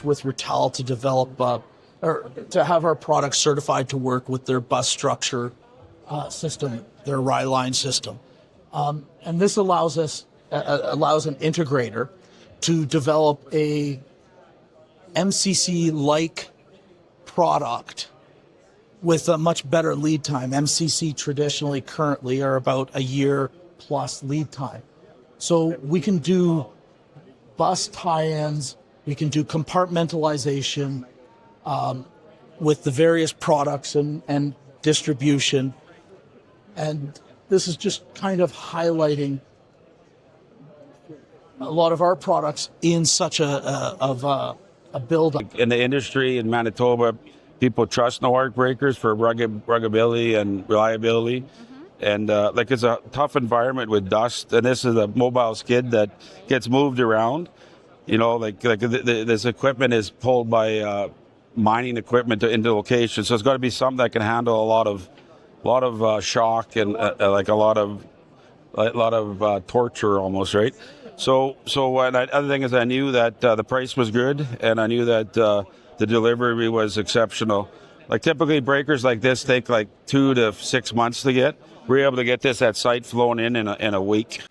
with Rittal to develop or to have our products certified to work with their bus structure system, their RiLine system. And this allows an integrator to develop a MCC-like product with a much better lead time. MCC traditionally, currently, are about a year plus lead time. So we can do bus tie-ins, we can do compartmentalization with the various products and distribution. And this is just kind of highlighting a lot of our products in such a build-up. In the industry in Manitoba, people trust NOARK breakers for ruggability and reliability. And it's a tough environment with dust, and this is a mobile skid that gets moved around. This equipment is pulled by mining equipment into locations, so it's got to be something that can handle a lot of shock and a lot of torture almost, right? So the other thing is I knew that the price was good, and I knew that the delivery was exceptional. Like typically breakers like this take like 2 to 6 months to get. We're able to get this at site flown in a week.